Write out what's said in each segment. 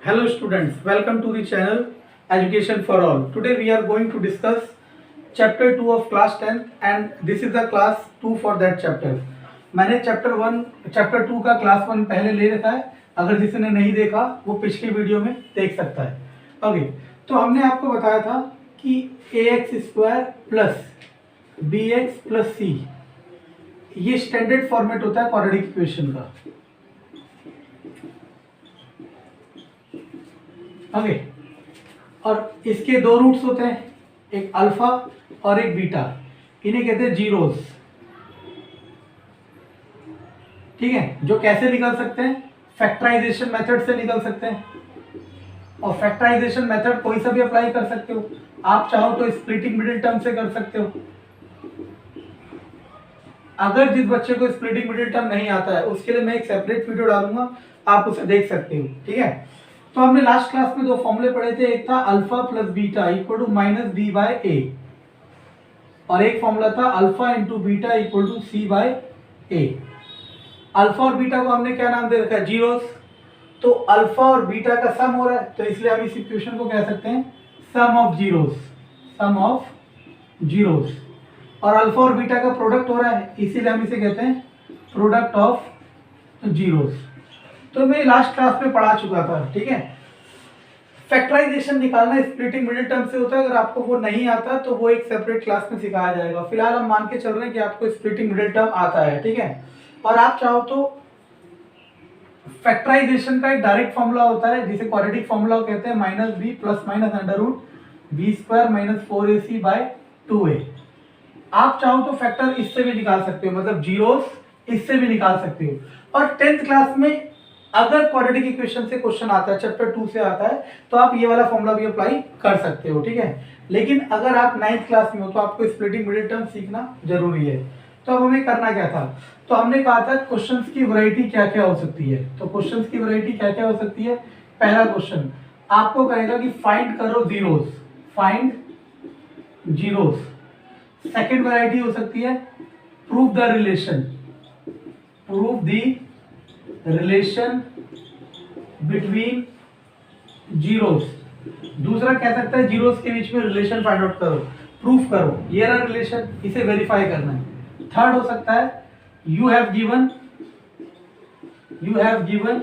Hello students, welcome to the channel Education for All. Today we are going to discuss chapter 2 of class 10 and this is the class 2 for that chapter. मैंने chapter 2 का class 1 पहले ले रखा है, अगर जिसने नहीं देखा वो पिछली वीडियो में देख सकता है. ओके, तो हमने आपको बताया था कि ax² plus bx plus c ये स्टैंडर्ड फॉर्मेट होता है क्वाड्रेटिक इक्वेशन का. ओके, और इसके दो रूट्स होते हैं, एक अल्फा और एक बीटा. इन्हें कहते हैं जीरोस. ठीक है, जो कैसे निकल सकते हैं, फैक्टराइजेशन मेथड से निकल सकते हैं. और फैक्टराइजेशन मेथड कोई सा भी अप्लाई कर सकते हो. आप चाहो तो स्प्लिटिंग मिडिल टर्म से कर सकते हो. अगर जिस बच्चे को स्प्लिटिंग मिडिल टर्म नहीं आता है उसके लिए मैं एक सेपरेट वीडियो डालूंगा, आप उसे देख सकते हो. ठीक है, तो हमने लास्ट क्लास में दो फॉर्मूले पढ़े थे. एक था alpha plus beta equal to minus b by a, और एक फॉर्मूला था alpha into beta equal to c by a. Alpha और बीटा को हमने क्या नाम दे रखा है, जीरोस. तो अल्फा और बीटा का सम हो रहा है, तो इसलिए हम इस इक्वेशन को कह सकते हैं sum of zeros. Sum of zeros. और अल्फा और बीटा का प्रोडक्ट हो रहा है, इसीलिए हम इसे कहते हैं प्रोडक्ट ऑफ जीरोस. तो मैं लास्ट क्लास में पढ़ा चुका था. ठीक है, फैक्टराइजेशन निकालना स्प्लिटिंग मिडिल टर्म से होता है. अगर आपको वो नहीं आता तो वो एक सेपरेट क्लास में सिखाया जाएगा. फिलहाल हम मान के चल रहे हैं कि आपको स्प्लिटिंग मिडिल टर्म आता है. ठीक है, और आप चाहो तो फैक्टराइजेशन का एक डायरेक्ट फॉर्मूला होता है जिसे क्वाड्रेटिक फॉर्मूला कहते हैं, minus b plus minus under root b square minus 4ac by 2a. आप चाहो तो फैक्टर इससे भी निकाल सकते हो, मतलब जीरोस इससे भी निकाल सकते हो. और 10th क्लास में अगर क्वाड्रेटिक इक्वेशन से क्वेश्चन आता है, चैप्टर 2 से आता है, तो आप ये वाला फॉर्मूला भी अप्लाई कर सकते हो. ठीक है, लेकिन अगर आप 9th क्लास में हो तो आपको स्प्लिटिंग मिडिल टर्म सीखना जरूरी है. तो अब हमें करना क्या था, तो हमने कहा था क्वेश्चंस की वैरायटी क्या क्या हो सकती है. तो क्वेश्चंस की वैरायटी क्या क्या हो सकती है. पहला क्वेश्चन आपको कहेगा कि फाइंड करो zeros. Find zeros. Second variety हो सकती है prove the relation. Prove the relation between zeros. दूसरा कह सकता है जीरोस के बीच में रिलेशन फाइंड आउट करो, प्रूफ करो, ये रहा रिलेशन, इसे वेरीफाई करना है. थर्ड हो सकता है you have given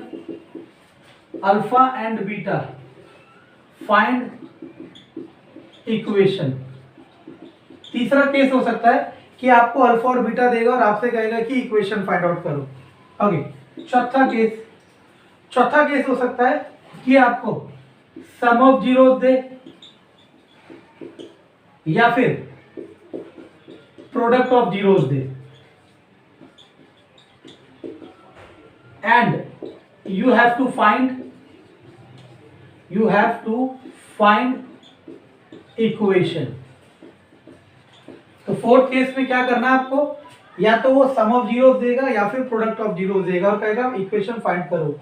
alpha and beta, find equation. तीसरा केस हो सकता है कि आपको अल्फा और बीटा देगा और आपसे कहेगा कि इक्वेशन फाइंड आउट करो. ओके, चौथा केस हो सकता है कि आपको सम ऑफ जीरोस दे या फिर प्रोडक्ट ऑफ जीरोस दे, and you have to find equation. तो फोर्थ केस में क्या करना है आपको, या तो वो सम ऑफ जीरोस देगा या फिर प्रोडक्ट ऑफ जीरोस देगा और कहेगा इक्वेशन फाइंड करो.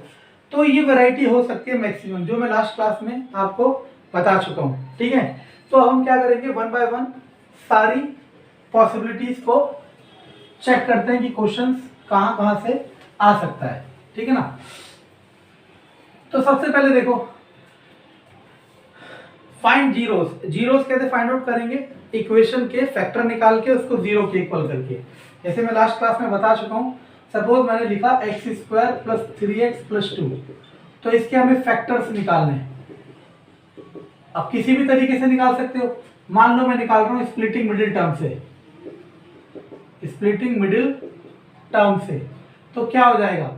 तो ये वैरायटी हो सकती है मैक्सिमम, जो मैं लास्ट क्लास में आपको बता चुका हूँ. ठीक है, तो हम क्या करेंगे, वन बाय वन सारी पॉसिबिलिटीज को चेक करते हैं कि क्वेश्चंस कहाँ कहाँ से आ सकता है. ठीक है ना. तो सबसे पहले देखो, फाइंड जीरोस. जीरोस कैसे फाइंड आउट करेंगे, इक्वेशन के फैक्टर निकाल के उसको जीरो के इक्वल करके. जैसे मैं लास्ट क्लास में बता चुका हूँ, सपोज मैंने लिखा x² प्लस 3x प्लस 2, तो इसके हमें फैक्टर्स निकालने हैं. अब किसी भी तरीके से निकाल सकते हो. मान लो मैं निकाल रहा हूँ स्प्लिटिंग मिडिल टर्म से. स्प्लिटिंग मिडिल टर्म से तो क्या हो जाएगा,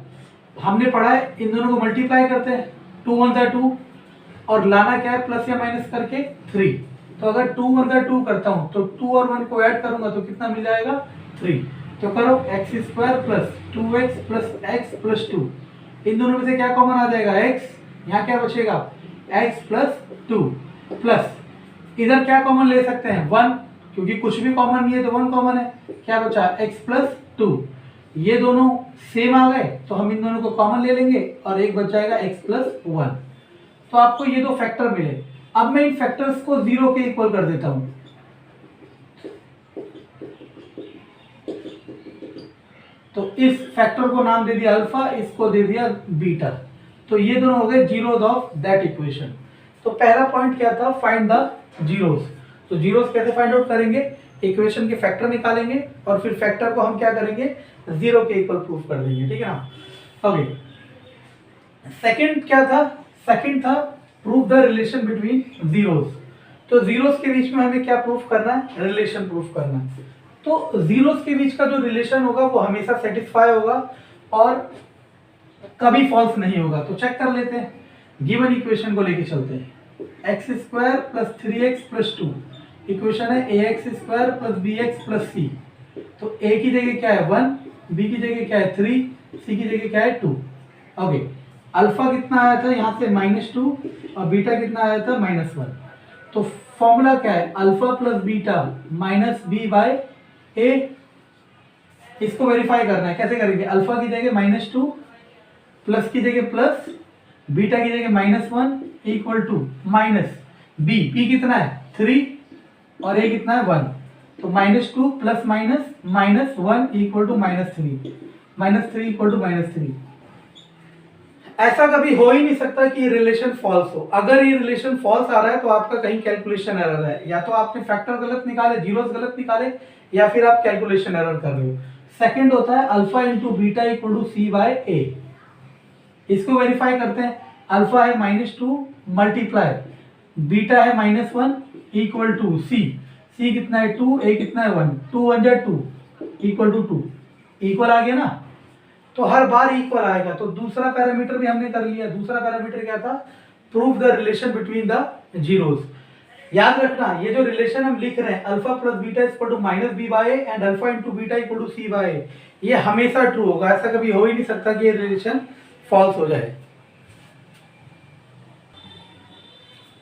हमने पढ़ा है इन दोनों को मल्टीप्लाई करते हैं, 2 1 जा 2 और लाना क्या है, प्लस या माइनस करके 3. तो अगर 2 1 जा 2 करता हूं तो 2 और 1 को ऐड करूंगा तो कितना मिल जाएगा, 3. तो करो x² plus 2x plus x plus 2. इन दोनों में से क्या कॉमन आ जाएगा, x. यहाँ क्या बचेगा, x प्लस 2 प्लस इधर क्या कॉमन ले सकते हैं, 1, क्योंकि कुछ भी कॉमन नहीं है तो 1 कॉमन है. क्या बचा, x प्लस 2. ये दोनों सेम आ गए तो हम इन दोनों को कॉमन ले लेंगे और एक बच जाएगा x प्लस 1. तो आपको ये दो फैक्टर मिले. अब मैं इन फैक्टर्स को जीरो के इक्वल कर देता हूं. तो इस फैक्टर को नाम दे दिया अल्फा, इसको दे दिया बीटा. तो ये दोनों हो गए जीरोस ऑफ दैट इक्वेशन। तो पहला पॉइंट क्या था, फाइंड द जीरोस। तो जीरोस कैसे फाइंड आउट करेंगे, इक्वेशन के फैक्टर निकालेंगे और फिर फैक्टर को हम क्या करेंगे, जीरो के इक्वल प्रूफ कर देंगे, ठीक है ना। ओके, सेकंड क्या था, सेकंड था proof the relation between zeros. तो जीरोस के बीच में हमें क्या प्रूफ करना है, रिलेशन प्रूफ करना है। तो जीरोस के बीच का जो रिलेशन होगा वो हमेशा सेटिस्फाई होगा और कभी फॉल्स नहीं होगा। तो चेक कर लेते हैं, गिवन इक्वेशन को लेके चलते हैं। X square plus 3x plus 2 equation है a x square plus b x plus c. तो ए की जगह क्या है 1, बी की जगह क्या है 3, सी की जगह क्या है 2। ओके, अल्फा कितना आया था यहाँ से -2 और बीटा कितना आया था -1। तो फॉर्मूला क्या है, alpha plus beta minus b by a. इसको वेरीफाई करना है, कैसे करेंगे, अल्फा की जगह -2 प्लस की जगह प्लस, बीटा की जगह -1 equal to minus b, p कितना है 3 और ए कितना है 1। तो -2 plus minus -1 equal to -3, -3 equal to -3। ऐसा कभी हो ही नहीं सकता कि ये रिलेशन फॉल्स हो। अगर ये रिलेशन फॉल्स आ रहा है तो आपका कहीं कैलकुलेशन एरर है, या तो आपने फैक्टर गलत निकाले, जीरोस गलत निकाले, या फिर आप कैलकुलेशन एरर कर रहे हो। सेकंड होता है alpha into beta equal to c by a. इसको वेरीफाई करते हैं, अल्फा है -2 मल्टीप्लाई बीटा है -1 इक्वल टू सी, सी कितना है 2, ए कितना है 1, 2 1 जा 2 इक्वल टू 2, इक्वल आ गया ना। तो हर बार इक्वल आएगा। तो दूसरा पैरामीटर भी हमने कर लिया। दूसरा पैरामीटर क्या था, prove the relation between the zeros. याद रखना, ये जो रिलेशन हम लिख रहे हैं alpha plus beta equal to minus b by a and alpha into beta equal to c by a, ये हमेशा ट्रू होगा। ऐसा कभी हो ही नहीं सकता कि ये रिलेशन फॉल्स हो जाए।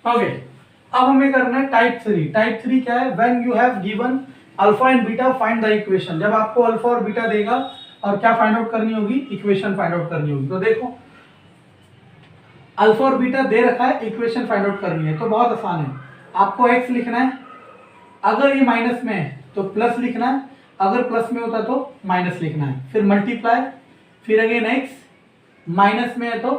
ओके, अब हमें करना है टाइप 3। टाइप 3 क्या है, when you have given alpha and beta find the equation. जब आपको अल्फा और बीटा देगा और क्या फाइंड आउट करनी होगी, इक्वेशन फाइंड आउट करनी होगी। तो देखो, अल्फा और बीटा दे रखा है, इक्वेशन फाइंड आउट करनी है। तो बहुत आसान है, आपको x लिखना है, अगर ये माइनस में है तो प्लस लिखना है, अगर प्लस में होता तो माइनस लिखना है, फिर मल्टीप्लाई, फिर अगेन x, माइनस में है तो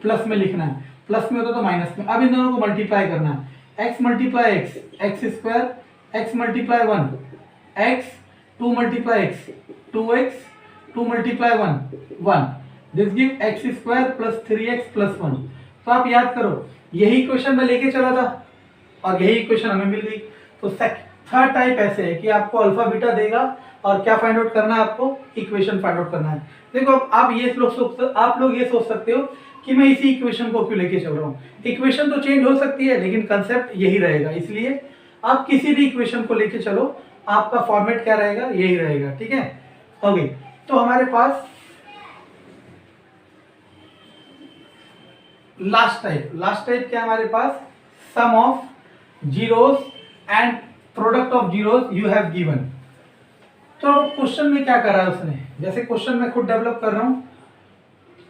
प्लस में लिखना है, प्लस में होता तो माइनस में। अब इन दोनों को मल्टीप्लाई करना है, x multiply x, x square, x multiply 1 x, 2 multiply x 2x, 2 multiply 1 1, this give x square plus 3x plus 1। तो आप याद करो, यही इक्वेशन में लेके चला था और यही इक्वेशन हमें मिल गई। तो थर्ड टाइप ऐसे है कि आपको अल्फा बीटा देगा और क्या फाइंड आउट करना है, आपको इक्वेशन फाइंड आउट करना है। देखो, अब आप लोग ये सोच सकते हो कि मैं इसी इक्वेशन को क्यों लेके चल रहा हूँ। इक्वेशन तो चेंज हो सकती है लेकिन कंसेप्ट यही रहेगा, इसलिए आप किसी भी इक्वेशन को लेके चलो, आपका फॉर्मेट क्या रहेगा, यही रहेगा, ठीक है। ओके, तो हमारे पास लास्ट टाइप क्या है हमारे पास, sum of zeros and product of zeros you have given. तो क्वेश्चन में क्या करा है उसने, जैसे क्वेश्चन मैं खुद डेवलप कर रहा हूं,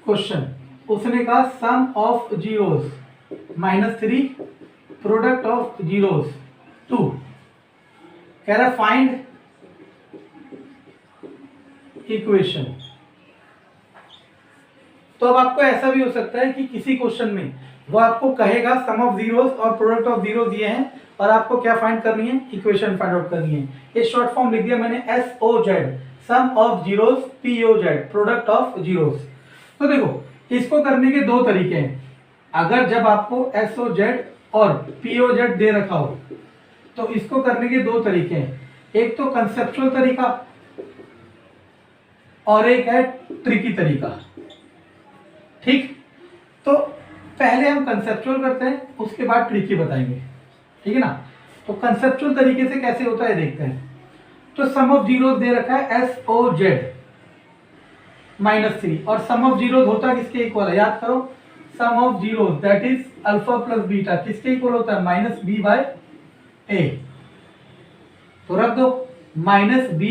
क्वेश्चन उसने कहा sum of zeros -3 product of zeros 2, कह रहा फाइंड इक्वेशन। तो अब आपको ऐसा भी हो सकता है कि किसी क्वेश्चन में वो आपको कहेगा सम ऑफ जीरोस और प्रोडक्ट ऑफ जीरोस ये हैं और आपको क्या फाइंड करनी है, इक्वेशन फाइंड आउट करनी है। ये शॉर्ट फॉर्म लिख दिया मैंने, SOZ, sum of zeros, POZ, product of zeros. तो देखो, इसको करने के दो तरीके हैं। अगर जब आपको SOZ और POZ दे रखा हो तो इसको करने के दो तरीके हैं, एक तो कंसेप्चुअल तरीका और एक है ट्रिकी तरीका, ठीक। तो पहले हम कंसेप्चुअल करते हैं, उसके बाद ट्रिकी बताएंगे, ठीक है ना। तो कंसेप्चुअल तरीके से कैसे होता है देखते हैं। तो सम ऑफ जीरोस दे रखा है SOZ -3 और सम ऑफ जीरोस होता है किसके इक्वल है, याद करो, sum of zeros that is alpha plus beta किसके इक्वल होता है, -b बाय a। तो रख दो, -b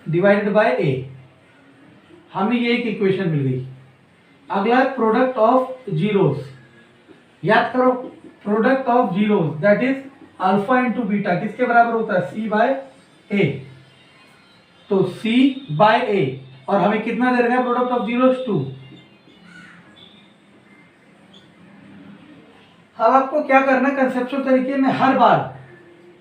डिवाइडेड बाय a, हमें ये एक इक्वेशन मिल गई। अगला प्रोडक्ट ऑफ जीरोस, याद करो, product of zeros that is alpha into beta किसके बराबर होता है, c बाय a। तो c बाय a और हमें कितना दे रखा है प्रोडक्ट ऑफ जीरोस 2। अब आपको क्या करना है, कंसेप्चुअल तरीके में हर बार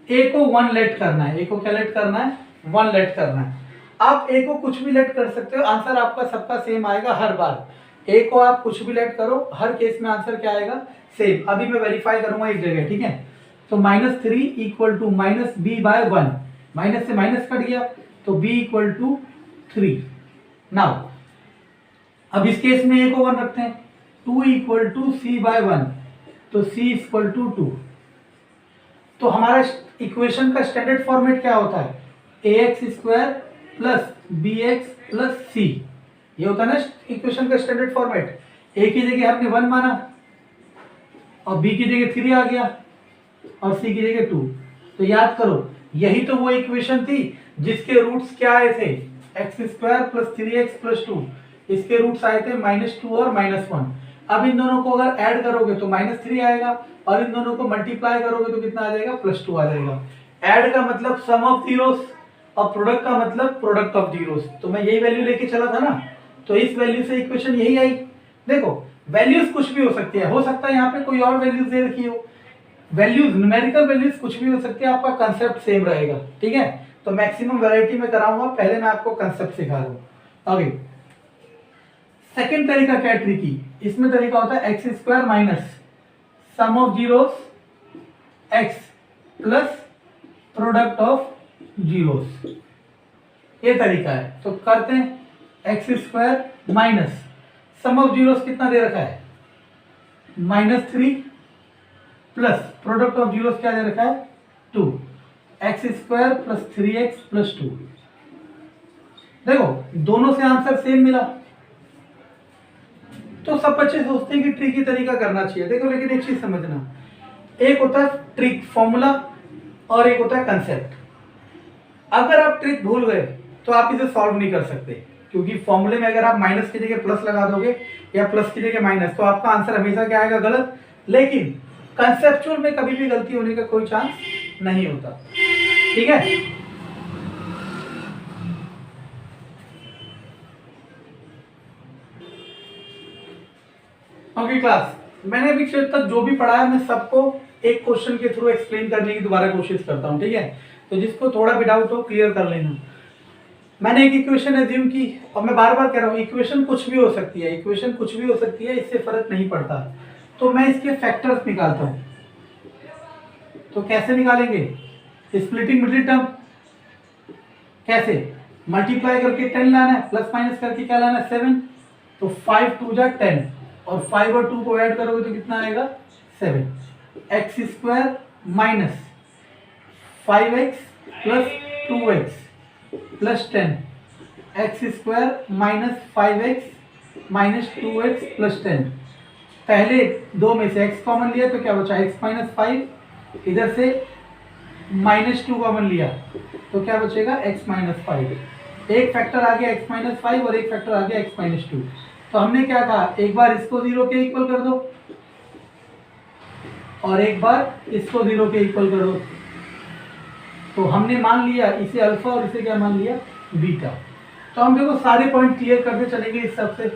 ए को 1 लेट करना है। ए को क्या लेट करना है? 1 लेट करना है। आप ए को कुछ भी लेट कर सकते हो, आंसर आपका सबका सेम आएगा हर बार। ए को आप कुछ भी लेट करो, हर केस में आंसर क्या आएगा? सेम। अभी मैं वेरीफाई करूंगा एक जगह, ठीक है? तो -3 इक्वल टू -b/1, माइनस से माइनस कट गया तो b इक्वल टू 3। नाउ अब इस केस में a को 1 रखते हैं, 2 इक्वल टू c/1, तो c इक्वल टू 2। तो हमारा इक्वेशन का स्टैंडर्ड फॉर्मेट क्या होता है? ax² plus bx plus c, ये होता है ना इक्वेशन का स्टैंडर्ड फॉर्मेट। a की जगह हमने 1 माना और b की जगह 3 आ गया और c की जगह 2। तो याद करो, यही तो वो इक्वेशन थी जिसके रूट्स क्या आए थे? x² plus 3x plus 2। इसके रूट्स आए थे -2 और -1। अब इन दोनों को अगर ऐड करोगे तो -3 आएगा और इन दोनों को मल्टीप्लाई करोगे तो कितना आ जाएगा? +2 आ जाएगा। ऐड का मतलब सम ऑफ जीरोस और प्रोडक्ट का मतलब प्रोडक्ट ऑफ जीरोस। तो मैं यही वैल्यू लेके चला था ना, तो इस वैल्यू से इक्वेशन यही आई। देखो वैल्यूज कुछ भी हो सकती है, सकता है यहाँ पे कोई और वैल्यूज दे रखी हो, वैल्यूज न्यूमेरिकल वैल्यूज कुछ भी हो सकती है, आपका कंसेप्ट सेम रहेगा, ठीक है? तो मैक्सिमम वैरायटी में कराऊंगा, पहले मैं आपको कंसेप्ट सिखा रहा हूँ। आगे सेकंड तरीका क्या है ट्रिकी, इसमें तरीका होता है x² minus sum of zeros x plus product of zeros, ये तरीका है। तो करते हैं x² minus sum of zeros कितना दे रखा है? -3 प्लस प्रोडक्ट ऑफ जीरोस क्या दे रखा है? 2, x² प्लस 3x प्लस 2। देखो दोनों से आंसर सेम मिला, तो सब बच्चे सोचते हैं कि ट्रिकी तरीका करना चाहिए। देखो लेकिन एक चीज समझना, एक होता है ट्रिक फॉर्मूला और एक होता है कंसेप्ट। अगर आप ट्रिक भूल गए तो आप इसे सॉल्व नहीं कर सकते, क्योंकि फॉर्मूले में अगर आप माइनस की जगह प्लस लगा दोगे या प्लस की जगह माइनस, तो आपका आंसर हमेशा क्या आएगा? गलत। लेकिन कंसेप्चुअल में कभी भी गलती होने का कोई चांस नहीं होता, ठीक है? ओके क्लास, मैंने अभी तक जो भी पढ़ा है मैं सबको एक क्वेश्चन के थ्रू एक्सप्लेन करने की दोबारा कोशिश करता हूँ, ठीक है? तो जिसको थोड़ा भी डाउट हो क्लियर कर लेना। मैंने एक इक्वेशन एज्यूम की और मैं बार बार कह रहा हूँ इक्वेशन कुछ भी हो सकती है, इक्वेशन कुछ भी हो सकती है, इससे फर्क नहीं पड़ता। तो मैं इसके फैक्टर्स निकालता हूँ। तो कैसे निकालेंगे? Splitting middle term. कैसे? मल्टीप्लाई करके 10 लाना है, प्लस माइनस करके क्या लाना है? 7। तो 5 2 जा 10 और 5 और 2 को ऐड करोगे तो कितना आएगा? 7। x² minus 5x plus 2x plus 10, x² minus 5x minus 2x plus 10। पहले दो में से x कॉमन लिया तो क्या बचा? x minus 5। इधर से -2 कॉमन लिया तो क्या बचेगा? x minus 5। एक फैक्टर आ गया x माइनस 5 और एक फैक्टर आ गया x माइनस 2। तो हमने क्या कहा? एक बार इसको 0 के इक्वल कर दो और एक बार इसको 0 के इक्वल कर दो। तो हमने मान लिया इसे अल्फा और इसे क्या मान लिया? बीटा। तो हम देखो सारे पॉइंट क्लियर करते चलेंगे इस सब से।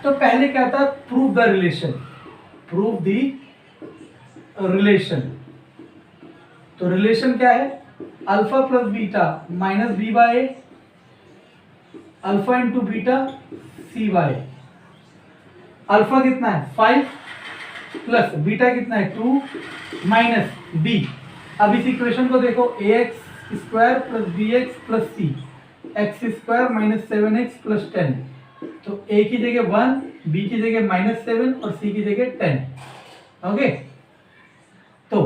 तो पहले क्या था? Prove the relation. Prove the relation. तो रिलेशन क्या है? Alpha plus beta minus b/a, alpha into beta c/a। Alpha कितना है? 5 प्लस बीटा कितना है? 2 माइनस b। अब इस इक्वेशन को देखो, ax² plus bx plus c, x² minus 7x plus 10। तो a की जगह 1, b की जगह -7 और c की जगह 10। ओके, तो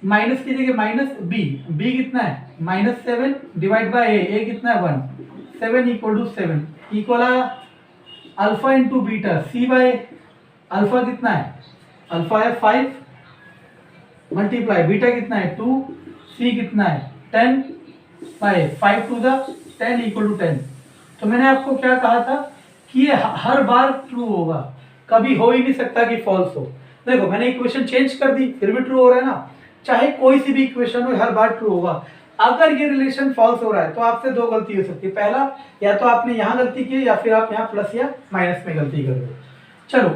माइनस की जगह माइनस b कितना है? -7 डिवाइड बाय a कितना है? 1। 7 equal to 7 equal alpha into beta c/a। Alpha कितना है? अल्फा है 5 मल्टीप्लाई बीटा कितना है? 2। c कितना है? 10 by 5 to the 10 equal to 10। तो मैंने आपको क्या कहा था कि ये हर बार ट्रू होगा, कभी हो ही नहीं सकता कि फॉल्स हो। देखो मैंने इक्वेशन चेंज कर दी फिर भी ट्रू हो रहा है ना, चाहे कोई सी भी इक्वेशन हो हर बार ट्रू होगा। अगर ये रिलेशन फॉल्स हो रहा है तो आपसे दो गलती हो सकती है। पहला, या तो आपने यहाँ गलती की या फिर आप यहाँ प्लस या माइनस में गलती कर रहे हो। चलो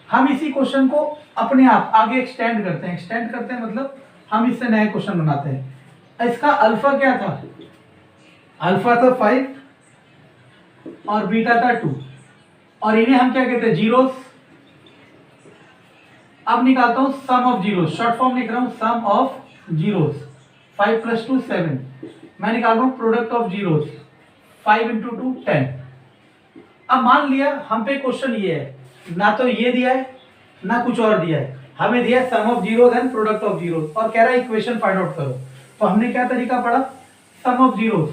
हम इसी क्वेश्चन को अपने आप आगे एक्सटेंड करते हैं मतलब हम इससे नया क्वेश्चन बनाते हैं। इसका अल्फा क्या था, अल्फा था 5 और बीटा था 2 और इन्हें हम क्या कहते हैं, जीरोस। अब निकालता हूं सम ऑफ जीरोस, शॉर्ट फॉर्म लिख रहा हूं सम ऑफ जीरोस। 5 + 2 7, मैं निकाल रहा हूं प्रोडक्ट ऑफ जीरोस। 5 × 2 10। अब मान लिया हम पे क्वेश्चन ये है, ना तो ये दिया है ना कुछ और दिया है, हमें दिया है sum of zeros and product of zeros और कह रहा है इक्वेशन फाइंड आउट करो। तो हमने क्या तरीका पढ़ा, sum of zeros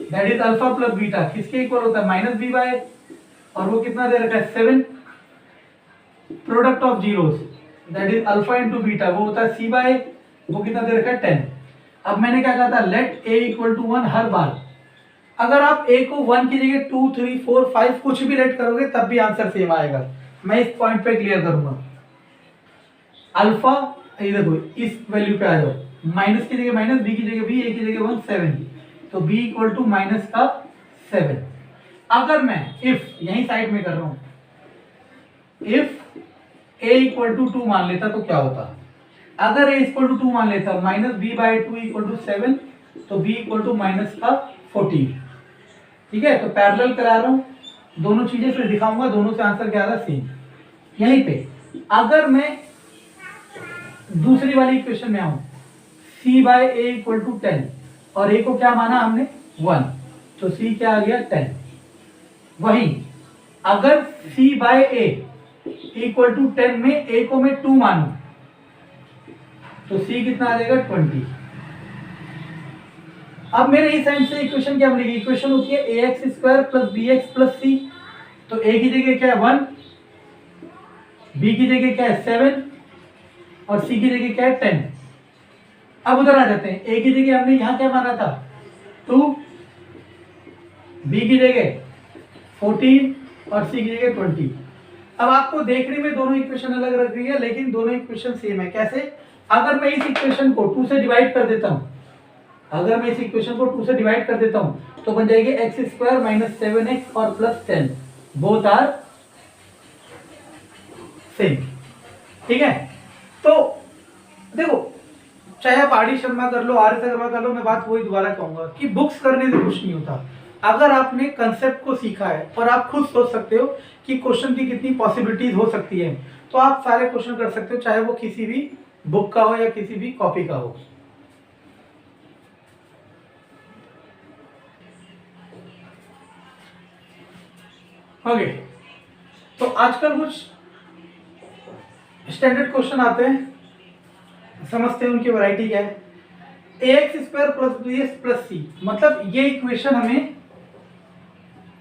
that is alpha plus beta किसके इक्वल होता है, -b/a और वो कितना दे रखा है 7। Product of zeros that is alpha into beta वो होता है c/a, वो कितना दे रखा है 10। अब मैंने क्या कहा था, लेट a = 1 हर बार। अगर आप a को 1 की जगह 2 3 4 5 कुछ भी लेट करोगे तब भी आंसर सेम आएगा। मैं इस पॉइंट पे क्लियर करूंगा। अल्फा ये देखो इस वैल्यू पे आ जाओ, माइनस की जगह माइनस, बी की जगह बी, ए की जगह 1 7, तो b = -7। अगर मैं इफ यही साइड में कर रहा हूं, इफ a = 2 मान लेता तो क्या होता, अगर a = 2 मान लेता -b/2 = 7 तो b = -14। ठीक है, तो पैरेलल करा रहा हूं दोनों चीजें, फिर दिखाऊंगा दोनों से आंसर क्या आ रहा सेम। यहीं पे अगर मैं दूसरी वाली इक्वेशन में आऊं, c/a = 10 और a को क्या माना हमने 1, तो c क्या आ गया 10। वही अगर c/a = 10 में a को मैं 2 मानूं तो c कितना आ जाएगा 20। अब मेरे इस साइड से इक्वेशन क्या बनेगी, इक्वेशन होती है ax² + bx + c। तो a की जगह क्या है 1, b की जगह क्या है 7 और c की जगह क्या है 10। अब उधर आ जाते हैं, a की जगह हमने यहां क्या माना था 2, b की जगह 14 और c की जगह 20। अब आपको देखने में दोनों इक्वेशन अलग लग रही है लेकिन दोनों इक्वेशन सेम है। कैसे, अगर मैं इस इक्वेशन को 2 से डिवाइड कर देता हूं, अगर मैं इस इक्वेशन को 2 से डिवाइड कर देता हूं तो बन जाएगी x² - 7x और +10 बोथ आर सेम। ठीक है, तो देखो चाहे आप आर डी शर्मा कर लो, आर एस शर्मा कर लो, मैं बात वही दोबारा कहूंगा कि बुक्स करने से कुछ नहीं होता। अगर आपने कंसेप्ट को सीखा है और आप खुद सोच सकते हो कि क्वेश्चन की कितनी पॉसिबिलिटीज हो सकती है तो आप सारे क्वेश्चन कर सकते हो, चाहे वो किसी भी बुक का हो या किसी भी कॉपी का हो। ओके, तो आजकल कुछ स्टैंडर्ड क्वेश्चन आते हैं, समझते हैं उनकी वैरायटी क्या है। ax² + bx + c, मतलब ये इक्वेशन हमें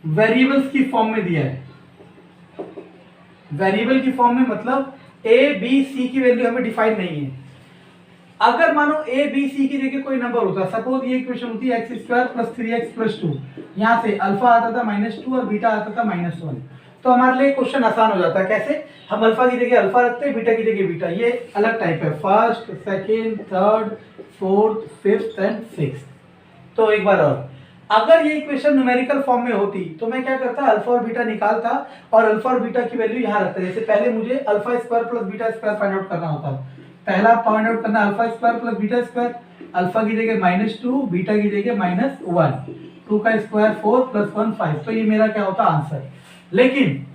वेरिएबल्स की फॉर्म में दिया है। वेरिएबल की फॉर्म में मतलब a b c की वैल्यू हमें डिफाइन नहीं है। अगर मानो a b c की जगह कोई नंबर होता, सपोज ये इक्वेशन होती है x² + 3x + 2, यहां से अल्फा आता था -2 और बीटा आता था -1, तो हमारे लिए क्वेश्चन आसान हो जाता है। कैसे, हम अल्फा की जगह अल्फा रखते हैं, बीटा की जगह बीटा। ये अलग टाइप है, first, second, third, fourth, fifth and sixth. तो एक बार और, अगर ये इक्वेशन न्यूमेरिकल फॉर्म में होती तो मैं क्या करता, अल्फा और बीटा निकालता और अल्फा और बीटा की वैल्यू यहाँ रखता। जैसे पहले मुझे अल्फा² + बीटा² फाइंड आउट करना होता, पहला फाइंड आउट करना अल्फा² + बीटा², अल्फा की जगह -2, बीटा की जगह -1, 2 का स्क्वायर 4 + 1 5, तो ये मेरा क्या होता आंसर। लेकिन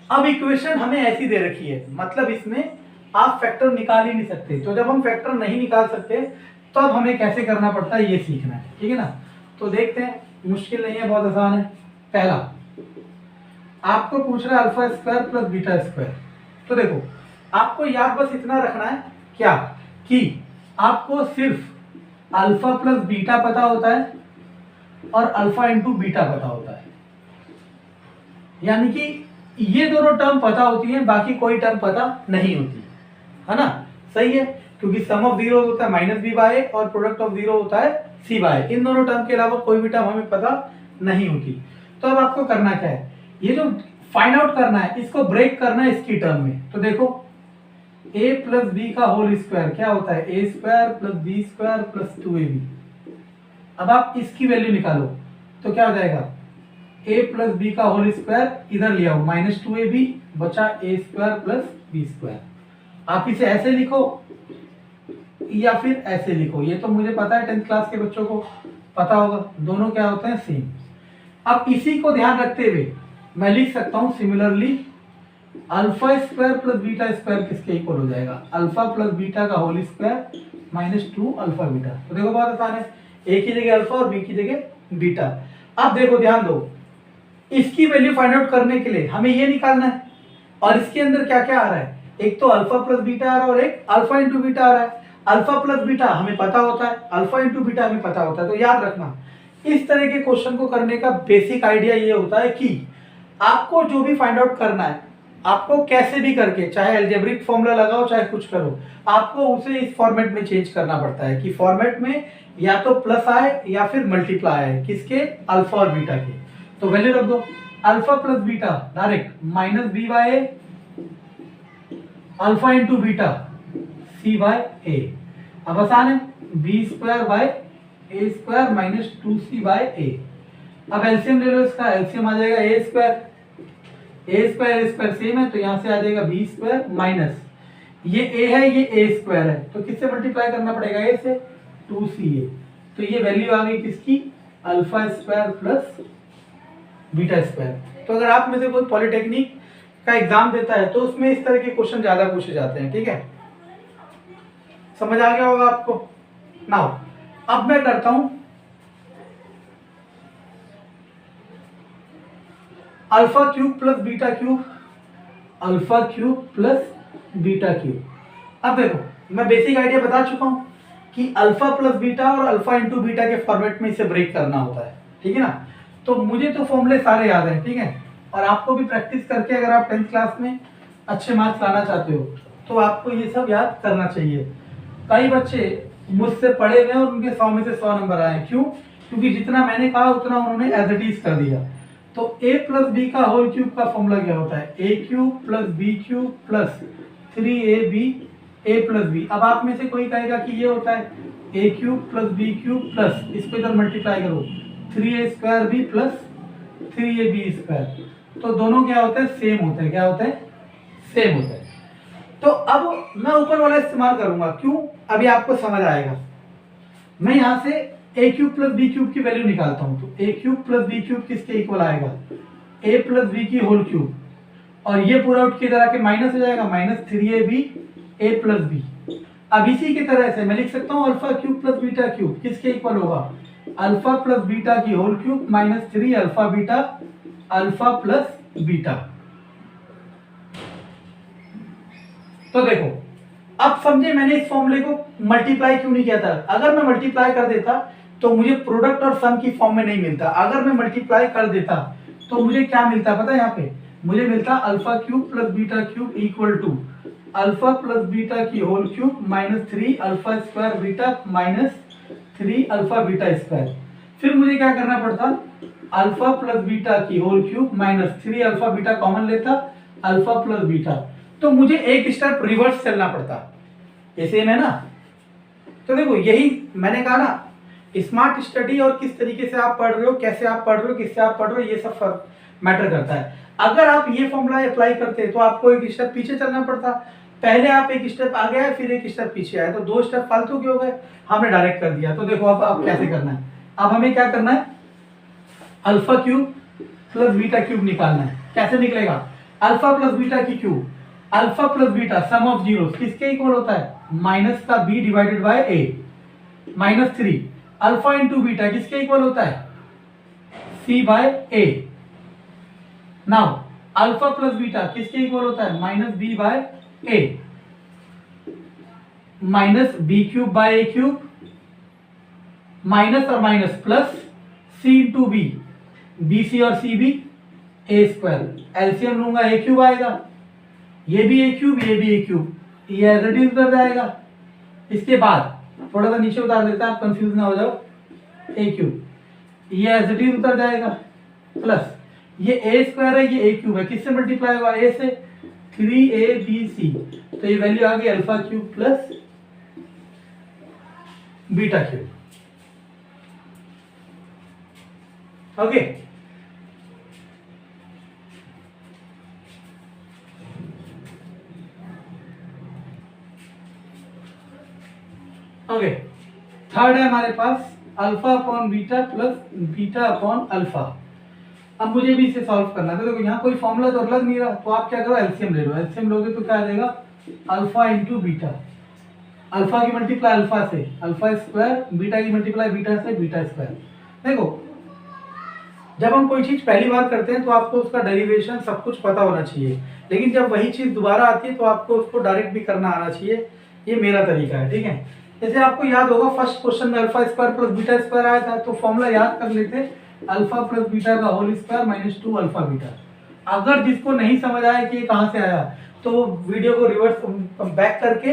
अब इक्वेशन हमें ऐसी दे रखी है, मतलब इसमें आप फैक्टर निकाल ही नहीं सकते। तो जब हम फैक्टर नहीं निकाल सकते तो अब हमें कैसे करना पड़ता है ये सीखना है। ठीक है ना, तो देखते हैं, मुश्किल नहीं है, बहुत आसान है। पहला आपको पूछ रहा है अल्फा² + बीटा², तो देखो आपको याद बस इतना रखना है क्या कि आपको सिर्फ अल्फा + बीटा पता होता है और अल्फा × बीटा पता होता है, यानी कि ये दोनों टर्म पता होती हैं, बाकी कोई टर्म पता नहीं होती है ना। सही है, क्योंकि सम ऑफ जीरो होता है -b/a और प्रोडक्ट ऑफ जीरो होता है c/a। इन दोनों टर्म के अलावा कोई भी टर्म हमें पता नहीं होती। तो अब आपको करना क्या है, ये जो फाइंड आउट करना है इसको ब्रेक करना है इसकी टर्म में। तो देखो a + b का होल स्क्वायर क्या होता है, a² + b² + 2ab। अब आप इसकी वैल्यू निकालो तो क्या हो जाएगा ए प्लस बी का होल स्क्वायर इधर ले आओ, -2ab बचा ए स्क्वायर प्लस बी स्क्वायर। आप इसे ऐसे लिखो या फिर ऐसे लिखो, ये तो मुझे पता है 10th क्लास के बच्चों को पता होगा, दोनों क्या होते हैं सेम। अब इसी को ध्यान रखते हुए मैं लिख सकता हूं similarly alpha square plus beta square किसके इक्वल हो जाएगा, अल्फा प्लस बीटा का होल स्क्वायर -2 अल्फा बीटा। तो देखो बहुत आसान है, ए की जगह अल्फा और बी की जगह बीटा। अब देखो ध्यान दो, इसकी वैल्यू फाइंड आउट करने के लिए हमें ये निकालना है, और इसके अंदर क्या क्या आ रहा है, एक तो अल्फा प्लस बीटा आ रहा है और एक अल्फा इंटू बीटा आ रहा है। अल्फा प्लस बीटा हमें पता होता है, अल्फा इंटू बीटा हमें पता होता है। तो याद रखना, इस तरह के क्वेश्चन को करने का बेसिक आइडिया ये होता है कि आपको जो भी फाइंड आउट करना है, आपको कैसे भी करके, चाहे अलजेब्रिक फॉर्मूला लगाओ चाहे कुछ करो, आपको उसे इस फॉर्मेट में चेंज करना पड़ता है कि फॉर्मेट में या तो प्लस आए या फिर मल्टीप्लाई आए, किसके, अल्फा और बीटा के। तो वैल्यू रख दो, alpha plus beta direct -b/a alpha into beta c/a। अब आसान है, b² स्क्वायर -2c/a। अब एलसीएम ले लो इसका, एलसीएम आ जाएगा a स्क्वायर सेम है तो यहां से आ जाएगा b² माइनस ये a है ये a स्क्वायर है, तो किससे मल्टीप्लाई करना पड़ेगा, a से, 2ca। तो ये वैल्यू आ गई किसकी, alpha square plus beta square. तो अगर आप में से कोई पॉलिटेक्निक का एग्जाम देता है तो उसमें इस तरह के क्वेश्चन ज्यादा पूछे जाते हैं, ठीक है, समझ आ गया होगा आपको। नाउ अब मैं करता हूं alpha cube plus beta cube, alpha cube plus beta cube. अब देखो मैं बेसिक आइडिया बता चुका हूं कि अल्फा प्लस बीटा और अल्फा इंटू बीटा के फॉर्मेट में इसे ब्रेक करना होता है, ठीक है ना। तो मुझे तो फॉर्मूले सारे याद हैं, ठीक है, और आपको भी प्रैक्टिस करके अगर आप 10th क्लास में अच्छे मार्क्स लाना चाहते हो तो आपको ये सब याद करना चाहिए। कई बच्चे मुझसे पढ़े हुए और उनके 100 में से 100 नंबर आए, क्यों, क्योंकि जितना मैंने कहा उतना उन्होंने एज इट इज कर दिया। तो a प्लस बी का होल क्यूब का फॉर्मूला क्या होता है, a cube plus b cube plus 3ab a plus b. अब आप में से कोई कहेगा कि ये होता है a cube plus b cube plus, इसको इधर मल्टीप्लाई करो 3a square B plus 3ab square. तो दोनों क्या होते हैं, सेम होते हैं, क्या होते हैं, सेम होते हैं। तो अब मैं ऊपर वाला इस्तेमाल करूंगा, क्यों, अभी आपको समझ आएगा। मैं यहां से a cube plus b cube की वैल्यू निकालता हूं, तो a cube plus b cube किसके इक्वल आएगा, a प्लस बी की होल क्यूब, और ये पूरा उठ के इधर आके माइनस हो जाएगा, -3ab a प्लस बी। अब इसी की तरह से मैं लिख सकता हूं alpha cube plus beta cube किसके इक्वल होगा, अल्फा प्लस बीटा की whole cube -3 alpha beta alpha plus beta. तो देखो अब समझे मैंने इस फॉर्मूले को मल्टीप्लाई क्यों नहीं किया था। अगर मैं मल्टीप्लाई कर देता तो मुझे प्रोडक्ट और सम की फॉर्म में नहीं मिलता, अगर मैं मल्टीप्लाई कर देता तो मुझे क्या मिलता पता है, यहाँ पे मुझे मिलता alpha cube plus beta cube equal to alpha plus beta की whole cube -3 alpha square beta -3 alpha beta square. फिर मुझे क्या करना पड़ता, अल्फा प्लस बीटा की whole cube -3 alpha beta common लेता, अल्फा प्लस बीटा। तो मुझे एक स्टेप रिवर्स चलना पड़ता, ये सेम है ना। तो देखो यही मैंने कहा ना, स्मार्ट स्टडी और किस तरीके से आप पढ़ रहे हो, कैसे आप पढ़ रहे हो, किससे आप पढ़ रहे हो, ये सब फर्क मैटर करता है। अगर आप ये फॉर्मूला अप्लाई करते तो आपको एक स्टेप पीछे चलना पड़ता, पहले आप एक स्टेप आगे आए फिर एक स्टेप पीछे आए, तो 2 स्टेप फालतू के हो गए, हमने डायरेक्ट कर दिया। तो देखो अब कैसे करना है, अब हमें क्या करना है, alpha cube plus beta cube निकालना है। कैसे निकलेगा, अल्फा प्लस बीटा की cube, alpha plus beta sum of zeros किसके इक्वल होता है, माइनस का b divided by a, -3 alpha into beta किसके इक्वल होता है, c/a। Now alpha plus beta किसके इक्वल होता है, -b/a, -b³ / a³ माइनस और minus plus c into b, bc और cb a स्क्वायर। एलसीएम लूंगा a³ आएगा, ये भी a³ ये भी a³, ये एज इट इज कर जाएगा। इसके बाद थोड़ा सा नीचे उतार देता है, आप कंफ्यूज ना हो जाओ, a³ ये एज इट इज उतर जाएगा, प्लस ये a स्क्वायर है ये a³ है, किससे मल्टीप्लाई होगा, a से, 3abc। तो ये वैल्यू आ गई alpha cube plus beta cube. Okay okay, third है हमारे पास alpha upon beta plus beta upon alpha. अब मुझे भी इसे सॉल्व करना है। तो देखो यहाँ कोई फॉर्मूला तो लग नहीं रहा, तो आप क्या करो, एलसीएम ले लो। एलसीएम लोगे तो क्या आ जाएगा, अल्फा इंटू बीटा, अल्फा की मल्टीप्लाई अल्फा से अल्फा स्क्वायर, बीटा की मल्टीप्लाई बीटा से बीटा स्क्वायर। देखो जब हम कोई चीज पहली बार करते हैं तो आपको उसका डेरिवेशन सब कुछ पता होना चाहिए, लेकिन जब वही चीज दोबारा आती है तो आपको उसको डायरेक्ट भी करना आना चाहिए। ये मेरा तरीका है, ठीक है। जैसे आपको याद होगा फर्स्ट क्वेश्चन में alpha square plus beta square आया था, तो फॉर्मूला याद कर लेते, अल्फा प्लस बीटा का whole square minus 2 alpha beta. अगर जिसको नहीं समझ आया कि ये कहाँ से आया, तो वीडियो को रिवर्स बैक करके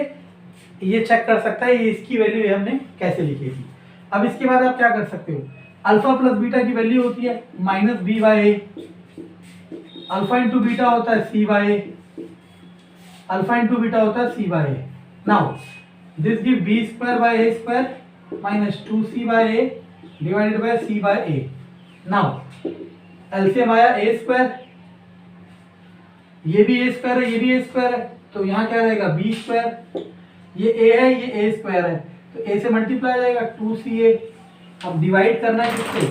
ये चेक कर सकता है ये इसकी वैल्यू हमने कैसे लिखी थी। अब इसके बाद आप क्या कर सकते हो, अल्फा प्लस बीटा की वैल्यू होती है minus b by a, alpha into beta होता है c by a, alpha into beta होता है c by a. Now this give b square by a square minus 2c by a divided by c by a. Now LCM आया a square, ये भी ए square है, ये भी ए square है, तो यहाँ क्या रहेगा बी स्क्वायर, ये ए है ये ए स्क्वायर है, तो ए से मल्टीप्लाई जाएगा 2ca। अब डिवाइड करना है किससे,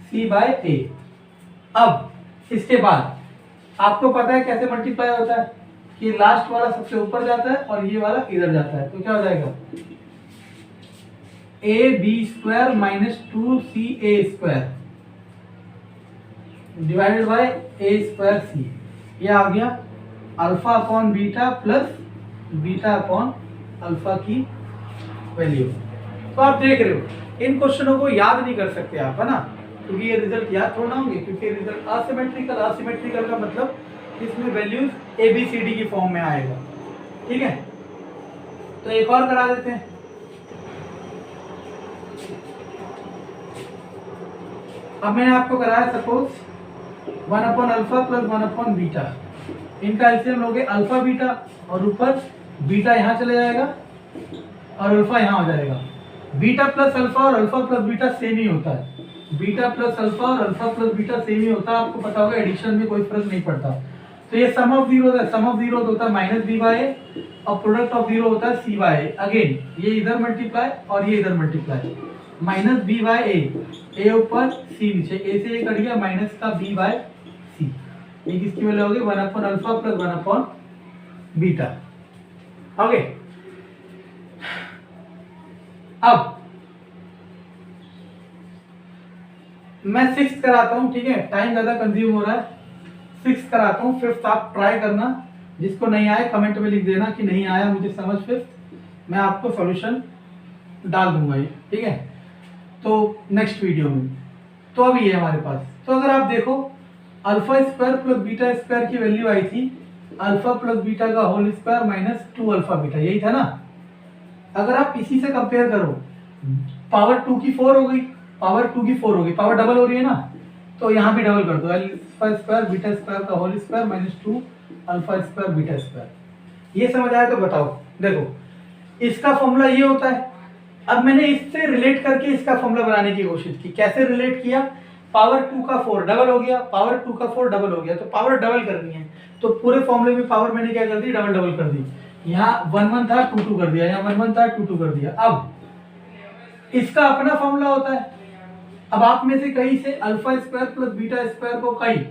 c बाय ए। अब इसके बाद आपको पता है कैसे मल्टीप्लाई होता है, कि लास्ट वाला सबसे ऊपर जाता है और ये वाला इधर जाता है, तो क्या हो जाएगा a b square minus 2ca square divided by a square c. ये आ गया alpha upon beta plus beta upon alpha की वैल्यू। तो आप देख रहे हो इन क्वेश्चनों को याद नहीं कर सकते आप, है ना, क्योंकि ये रिजल्ट याद थोड़ा होंगे, क्योंकि रिजल्ट असिमेट्रिकल, असिमेट्रिकल का मतलब इसमें वैल्यूज एबीसीडी की फॉर्म में आएगा, ठीक है। तो एक और करा देते हैं, अब मैंने आपको कराया suppose 1 upon alpha plus 1 upon beta, इनका एलसीएम लोगे अल्फा बीटा, और ऊपर बीटा यहाँ चले जाएगा और अल्फा यहाँ हो जाएगा। बीटा प्लस अल्फा और अल्फा प्लस बीटा सेम ही होता है, बीटा प्लस अल्फा और अल्फा प्लस बीटा सेम ही होता है, आपको पता होगा एडिशन में कोई फर्क नहीं पड़ता। तो ये सम ऑफ जीरो है, सम ऑफ जीरो होता है माइनस बी बाय ए और प्रोडक्ट ऑफ जीरो होता है सी बाय ए। अगेन ये इधर मल्टीप्लाई और ये इधर मल्टीप्लाई, माइनस बी बाय ए ऊपर सी नीचे, ए से ये कट गया माइनस का बी बाय सी। ये किसकी वैल्यू होगी 1 upon alpha plus 1 upon beta. Okay, अब मैं 6 कराता हूं, ठीक है, टाइम ज्यादा कंज्यूम हो रहा है, 6 कराता हूं, 5th आप ट्राई करना, जिसको नहीं आए कमेंट में लिख देना कि नहीं आया मुझे समझ 5th, मैं आपको सॉल्यूशन डाल दूंगा ये, ठीक है, तो नेक्स्ट वीडियो में। तो अभी ये हमारे पास, तो अगर आप देखो alpha square plus beta square की वैल्यू आई थी अल्फा प्लस बीटा का whole square minus 2 alpha beta, यही था ना। अगर आप इसी से कंपेयर करो, पावर 2 की 4 हो गई, पावर 2 की 4 हो गई, पावर डबल हो रही है ना, तो यहाँ भी डबल कर दो, अल्फा स्क्वायर बीटा स्क्वायर का whole square minus 2 alpha square beta square. ये समझ आया तो बताओ। देखो इसका फॉर्मूला ये होता है, अब मैंने इससे रिलेट करके इसका फॉर्मूला बनाने की कोशिश की। कैसे रिलेट किया, पावर 2 का 4 डबल हो गया, पावर 2 का 4 डबल हो गया, तो पावर डबल करनी है, तो पूरे फॉर्मूले में पावर मैंने क्या कर दी, डबल डबल कर दी। यहाँ 1 1 था 2 2 कर दिया, यहाँ 1 1 था 2 2 कर दिया। अब इसका अपना फॉर्मूला होता है, अब आप में से कहीं से alpha square plus beta square को कहीं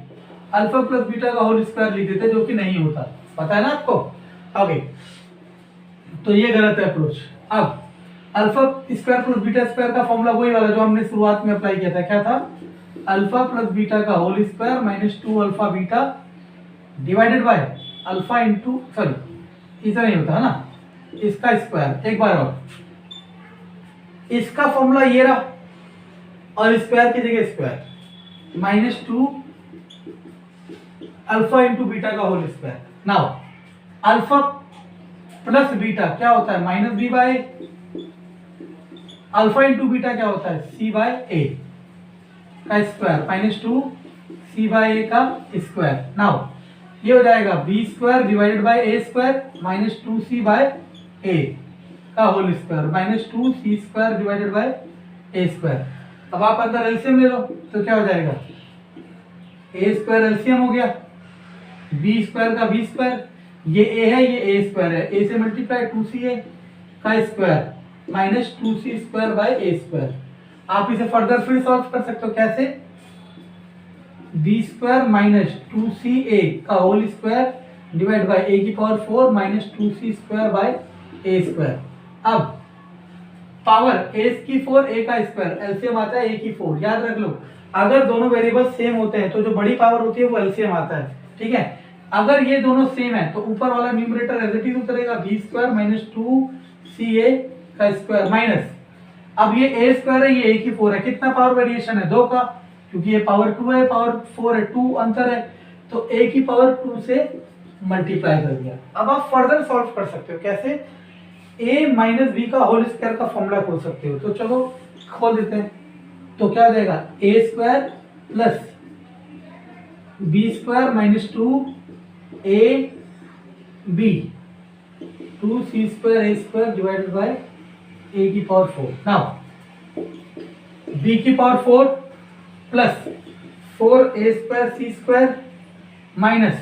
अल्फा प्लस बीटा का होल स्क्वायर लिख देते, जो कि नहीं होता, पता है ना आपको। ओके, तो ये गलत है अप्रोच। अब alpha square plus beta square का फॉर्मूला वही वाला जो हमने शुरुआत में अप्लाई किया था, क्या था, अल्फा प्लस बीटा का whole square minus 2 alpha beta divided by alpha into, sorry इतना नहीं होता है ना, इसका स्क्वायर। एक बार और, इसका फॉर्मूला ये रहा और स्क्वायर की जगह square minus 2 alpha into beta का whole square. Now alpha plus beta क्या होता है, minus b by, alpha into beta क्या होता है, सी बाय ए का square minus 2 c by a का स्क्वायर। नाउ ये हो जाएगा b square divided by a square minus 2 c by a का whole square minus 2 c square divided by a square. अब आप अंदर एलसीएम ले लो, तो क्या हो जाएगा, ए स्क्वायर एलसीएम हो गया, बी स्क्वायर का बी स्क्वायर, ये ए है ये ए स्क्वायर है, ए से मल्टीप्लाई 2ca का square minus 2c² by a²। आप इसे फर्दर फिर सॉल्व कर सकते हो, कैसे? b² माइनस 2ca का whole square divide by a⁴ minus 2c² by a²। अब पावर a⁴ a का स्क्वायर, एलसीएम आता है a⁴। याद रख लो, अगर दोनों वेरिएबल सेम होते हैं तो जो बड़ी पावर होती है वो एलसीएम आता है, ठीक है। अगर ये दोनों सेम है तो ऊपर वाला न्यूमरेटर एज इट इज उतरेगा, b² माइनस 2ca का स्क्वायर माइनस, अब ये a² है, ये a⁴ है, कितना पावर वेरिएशन है? 2 का, क्योंकि ये पावर 2 है, पावर 4 है, 2 अंतर है, तो a⁴ से मल्टीप्लाई कर दिया। अब आप फर्दर सॉल्व कर सकते हो, कैसे? a माइनस बी का होल स्क्वायर का फॉर्मूला खोल सकते हो, तो चलो खोल देते हैं। तो क्या हो जाएगा? a² plus b² minus 2ab 2c² a² divided by a⁴। Now b⁴ plus 4a² c² minus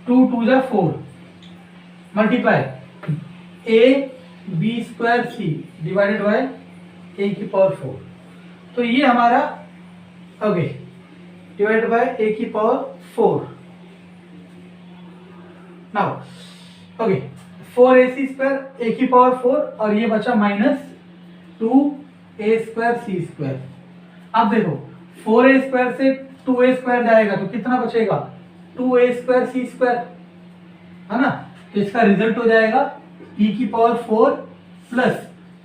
2 2 जा 4 multiply ab² c divided by a⁴। तो ये हमारा okay divided by a⁴। Now okay 4ac² a⁴ और ये बचा माइनस 2a² c²। अब देखो 4a² से 2a² जाएगा तो कितना बचेगा? 2a² c², है ना। तो इसका रिजल्ट हो जाएगा e⁴ plus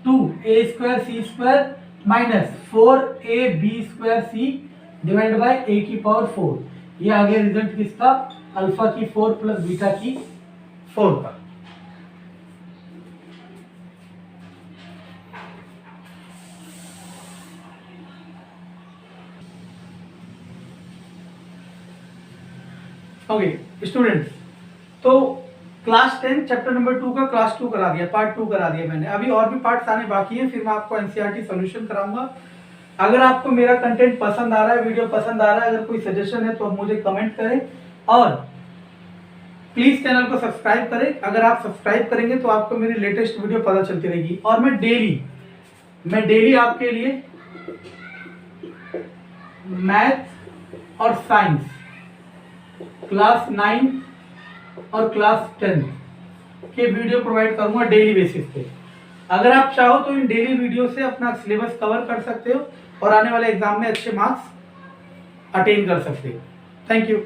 2a² c² minus 4ab² c divide by a⁴। ये आ गया रिजल्ट किसका? अल्फा की 4 प्लस बीटा की 4 का। ओके स्टूडेंट्स, तो क्लास 10 चैप्टर नंबर 2 का क्लास 2 करा दिया, पार्ट 2 करा दिया मैंने। अभी और भी पार्ट्स आने बाकी हैं, फिर मैं आपको एनसीईआरटी सॉल्यूशन कराऊंगा। अगर आपको मेरा कंटेंट पसंद आ रहा है, वीडियो पसंद आ रहा है, अगर कोई सजेशन है तो आप मुझे कमेंट करें और प्लीज चैनल को सब्सक्राइब करें। अगर आप सब्सक्राइब करेंगे तो आपको मेरी लेटेस्ट वीडियो पता चलती रहेगी। और मैं डेली आपके लिए मैथ और साइंस क्लास 9 और क्लास 10 के वीडियो प्रोवाइड करूंगा डेली बेसिस पे। अगर आप चाहो तो इन डेली वीडियो से अपना सिलेबस कवर कर सकते हो और आने वाले एग्जाम में अच्छे मार्क्स अटेन कर सकते हो। Thank you.